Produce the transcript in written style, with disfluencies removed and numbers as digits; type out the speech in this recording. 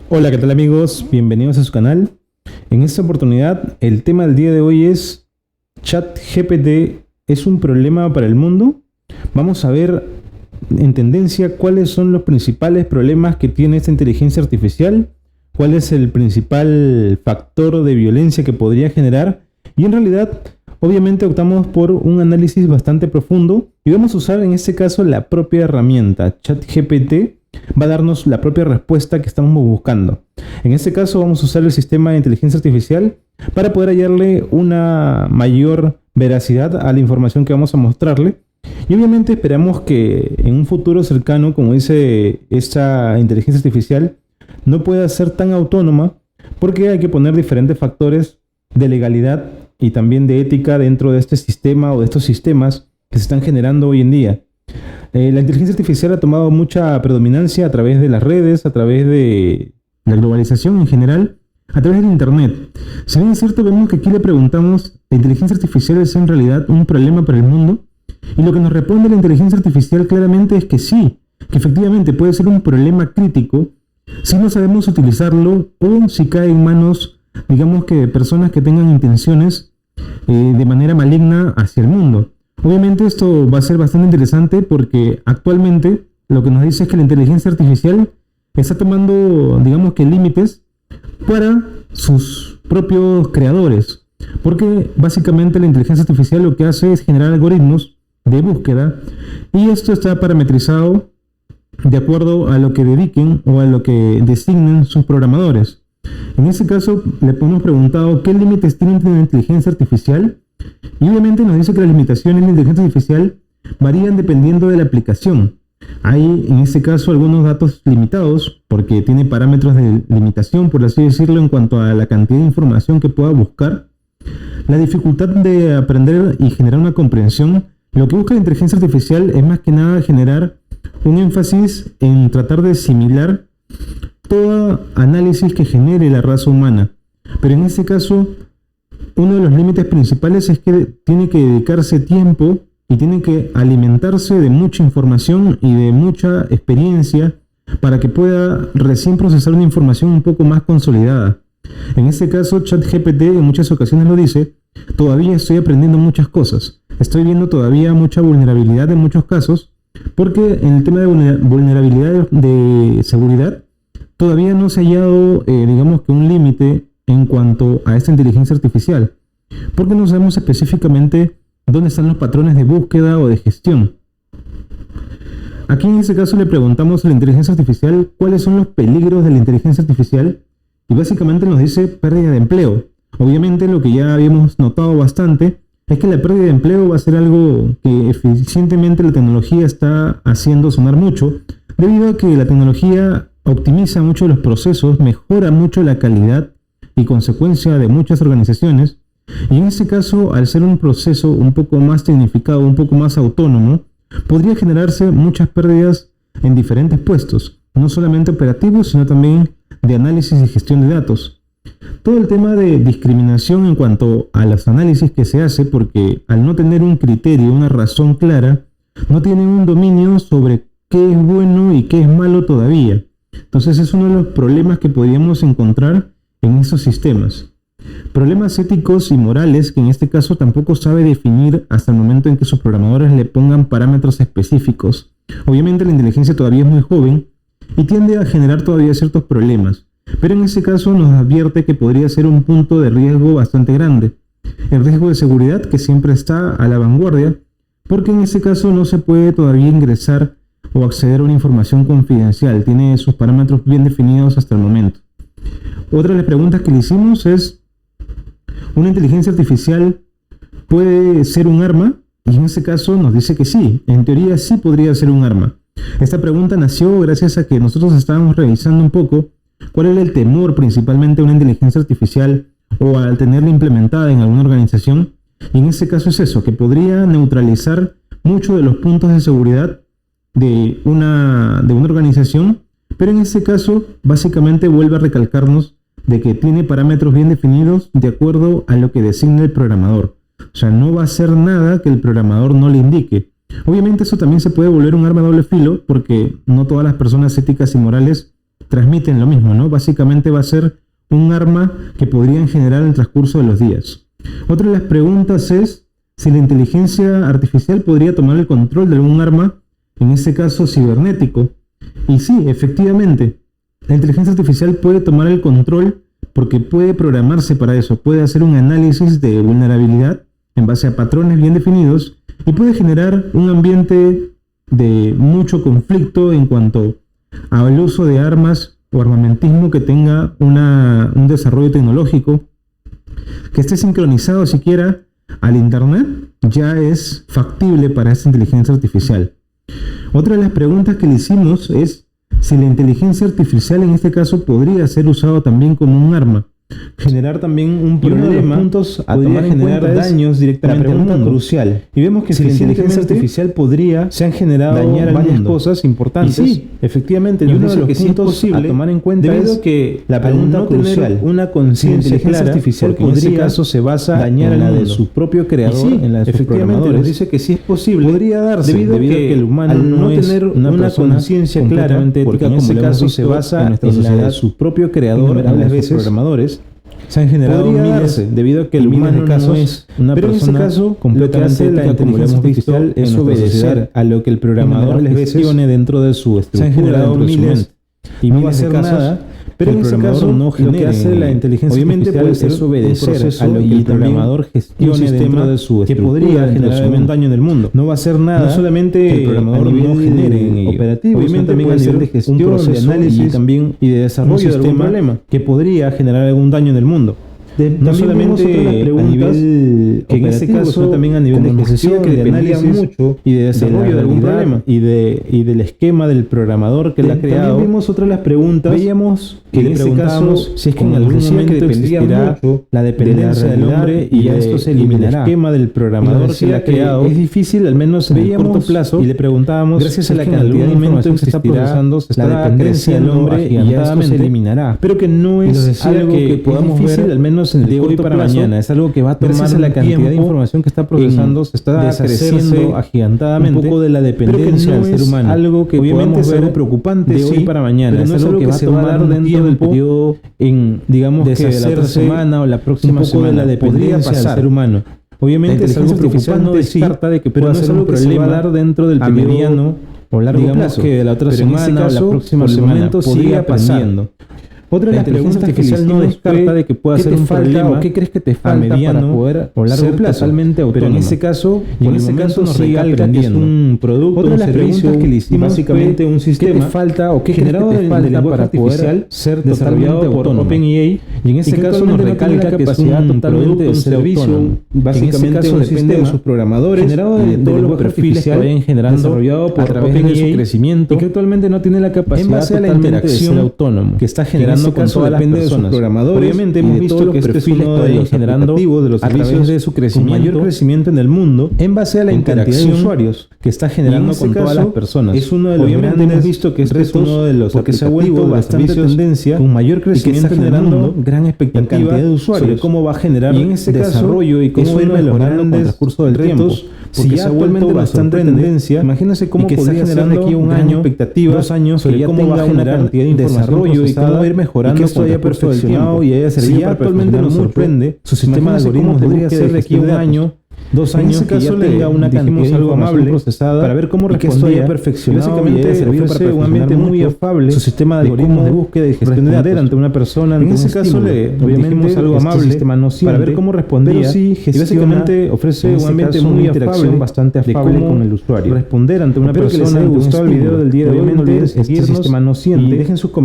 Hola, ¿qué tal amigos? Bienvenidos a su canal. En esta oportunidad, el tema del día de hoy es ChatGPT ¿es un problema para el mundo? Vamos a ver en tendencia cuáles son los principales problemas que tiene esta inteligencia artificial, cuál es el principal factor de violencia que podría generar y en realidad, obviamente optamos por un análisis bastante profundo y vamos a usar en este caso la propia herramienta ChatGPT. Va a darnos la propia respuesta que estamos buscando. En este caso vamos a usar el sistema de inteligencia artificial para poder hallarle una mayor veracidad a la información que vamos a mostrarle. Y obviamente esperamos que en un futuro cercano, como dice esta inteligencia artificial, no pueda ser tan autónoma porque hay que poner diferentes factores de legalidad y también de ética dentro de este sistema o de estos sistemas que se están generando hoy en día. La inteligencia artificial ha tomado mucha predominancia a través de las redes, a través de la globalización en general, a través del internet. Si bien es cierto, vemos que aquí le preguntamos, ¿la inteligencia artificial es en realidad un problema para el mundo? Y lo que nos responde la inteligencia artificial claramente es que sí, que efectivamente puede ser un problema crítico si no sabemos utilizarlo o si cae en manos, digamos que de personas que tengan intenciones de manera maligna hacia el mundo. Obviamente esto va a ser bastante interesante porque actualmente lo que nos dice es que la inteligencia artificial está tomando, digamos que límites para sus propios creadores. Porque básicamente la inteligencia artificial lo que hace es generar algoritmos de búsqueda y esto está parametrizado de acuerdo a lo que dediquen o a lo que designen sus programadores. En este caso le hemos preguntado qué límites tiene la inteligencia artificial. Y obviamente nos dice que las limitaciones de la inteligencia artificial varían dependiendo de la aplicación. Hay en este caso algunos datos limitados porque tiene parámetros de limitación, por así decirlo, en cuanto a la cantidad de información que pueda buscar. La dificultad de aprender y generar una comprensión. Lo que busca la inteligencia artificial es más que nada generar un énfasis en tratar de asimilar todo análisis que genere la raza humana. Pero en este caso, uno de los límites principales es que tiene que dedicarse tiempo y tiene que alimentarse de mucha información y de mucha experiencia para que pueda recién procesar una información un poco más consolidada. En este caso, ChatGPT en muchas ocasiones lo dice, todavía estoy aprendiendo muchas cosas, estoy viendo todavía mucha vulnerabilidad en muchos casos, porque en el tema de vulnerabilidad de seguridad todavía no se ha hallado, digamos que un límite en cuanto a esta inteligencia artificial, porque no sabemos específicamente dónde están los patrones de búsqueda o de gestión. Aquí en este caso le preguntamos a la inteligencia artificial cuáles son los peligros de la inteligencia artificial y básicamente nos dice pérdida de empleo. Obviamente lo que ya habíamos notado bastante es que la pérdida de empleo va a ser algo que eficientemente la tecnología está haciendo sonar mucho, debido a que la tecnología optimiza mucho los procesos, mejora mucho la calidad y consecuencia de muchas organizaciones, y en este caso, al ser un proceso un poco más tecnificado, un poco más autónomo, podría generarse muchas pérdidas en diferentes puestos, no solamente operativos, sino también de análisis y gestión de datos. Todo el tema de discriminación en cuanto a los análisis que se hace, porque al no tener un criterio, una razón clara, no tienen un dominio sobre qué es bueno y qué es malo todavía. Entonces es uno de los problemas que podríamos encontrar en estos sistemas. Problemas éticos y morales que en este caso tampoco sabe definir hasta el momento en que sus programadores le pongan parámetros específicos. Obviamente la inteligencia todavía es muy joven y tiende a generar todavía ciertos problemas, pero en este caso nos advierte que podría ser un punto de riesgo bastante grande. El riesgo de seguridad que siempre está a la vanguardia, porque en este caso no se puede todavía ingresar o acceder a una información confidencial, tiene sus parámetros bien definidos hasta el momento. Otra de las preguntas que le hicimos es, ¿una inteligencia artificial puede ser un arma? Y en este caso nos dice que sí, en teoría sí podría ser un arma. Esta pregunta nació gracias a que nosotros estábamos revisando un poco cuál era el temor principalmente de una inteligencia artificial o al tenerla implementada en alguna organización. Y en este caso es eso, que podría neutralizar muchos de los puntos de seguridad de una organización, pero en este caso básicamente vuelve a recalcarnos de que tiene parámetros bien definidos de acuerdo a lo que designa el programador. O sea, no va a hacer nada que el programador no le indique. Obviamente eso también se puede volver un arma de doble filo porque no todas las personas éticas y morales transmiten lo mismo, ¿no? Básicamente va a ser un arma que podrían generar en el transcurso de los días. Otra de las preguntas es si la inteligencia artificial podría tomar el control de algún arma, en este caso cibernético. Y sí, efectivamente, la inteligencia artificial puede tomar el control porque puede programarse para eso, puede hacer un análisis de vulnerabilidad en base a patrones bien definidos y puede generar un ambiente de mucho conflicto en cuanto al uso de armas o armamentismo que tenga un desarrollo tecnológico que esté sincronizado siquiera al internet, ya es factible para esta inteligencia artificial. Otra de las preguntas que le hicimos es si la inteligencia artificial en este caso podría ser usado también como un arma. Generar también un problema, puntos a tomar en cuenta daños directamente al mundo crucial. Y vemos que si la inteligencia artificial podría, se han generado dañar varias cosas importantes. Y sí, efectivamente, y uno de los puntos a tomar en cuenta es que la pregunta no crucial, una conciencia clara, artificial porque en ese caso se basa dañar en la de su propio creador, en la de sus programadores. Dice que sí es posible, podría darse debido a que el humano al no tener una conciencia clara, porque en ese caso se basa en la de su propio creador, en las veces programadores. Se han generado miles debido a que el humano no es una persona completamente ética, como lo hemos visto, es obedecer a lo que el programador les gestione dentro de su estructura. Se han generado miles y miles de casos, pero en ese caso no genera. Lo que hace la inteligencia artificial es obedecer a lo que el programador gestione dentro de su estructura que podría generar un daño en el mundo. No va a hacer nada, no solamente que el programador no genere operativo, obviamente también a nivel de gestión, de análisis y de desarrollo de algún problema que podría generar algún daño en el mundo. No solamente a nivel que en este caso también a nivel de gestión, de análisis mucho y de desarrollo de algún problema y del esquema del programador que la ha creado. También vimos otra de las preguntas. Veíamos que en ese caso si es que en algún momento existirá la dependencia del hombre y ya esto se eliminará. El esquema del programador que la ha creado es difícil, al menos en el corto plazo, y le preguntábamos gracias a la cantidad de información que se está procesando, la dependencia del hombre y ya esto se eliminará. Pero que no es algo que podamos ver al menos en el de hoy para mañana, es algo que va a tomar la cantidad de información que está procesando, se está creciendo agigantadamente, un poco de la dependencia del ser humano, algo que obviamente es algo preocupante de hoy para mañana, es algo que va a tomar dentro del periodo en, digamos, que la otra semana o la próxima semana, de la dependencia del ser humano. Obviamente es algo preocupante, descarta de que pueda ser un problema dar dentro del mediano o largo plazo, que de la otra semana o la próxima semana podría pasando. Otra de las preguntas artificial no descarta de que pueda ser un problema o qué crees que te falta mediano, para poder o largo plazo, totalmente autónoma. Pero en ese caso, nos recalca que es un producto, otra de las preguntas que le hicimos básicamente un sistema ¿qué te falta o qué generado del lenguaje artificial ser desarrollado por OpenAI? Y en ese caso nos recalca que es un producto, un servicio, básicamente un depende de sus programadores, generado de todos los perfiles que vayan generando, desarrollado por OpenAI de su crecimiento y que actualmente no tiene la capacidad en base a la interacción autónoma que está generando con todas las personas. De sus programadores. Obviamente hemos visto que este es uno de los aplicativos de los servicios de su crecimiento, mayor crecimiento en el mundo en base a la interacción de usuarios que está generando con todas las personas. Es uno de los obviamente hemos visto que este es uno de los porque se ha vuelto bastante tendencia con mayor crecimiento generando gran expectativa de usuarios sobre cómo va a generar en este desarrollo y cómo ir mejorando con el transcurso del tiempo. Si ya actualmente bastante tendencia, imagínense cómo podría generar aquí un año, expectativa, 2 años, que ya cómo va a generar cantidad de desarrollo y cómo va a ir mejorando, y que esto haya perfeccionado y haya servido para actualmente nos sorprende, su sistema de algoritmos podría ser de aquí un año, 2 años que ya tenga una cantidad algo amable procesada para ver cómo respondía, perfeccionado básicamente y servir para un ambiente muy afable, su sistema de algoritmos de búsqueda y gestión de datos ante una persona, en ese caso le obviamente algo amable sistema no para ver cómo respondía, pero sí y básicamente ofrece un ambiente muy afable, bastante afable con el usuario, responder ante una persona. Espero que les haya gustado el video del día de hoy, no olviden seguirnos y dejen sus comentarios.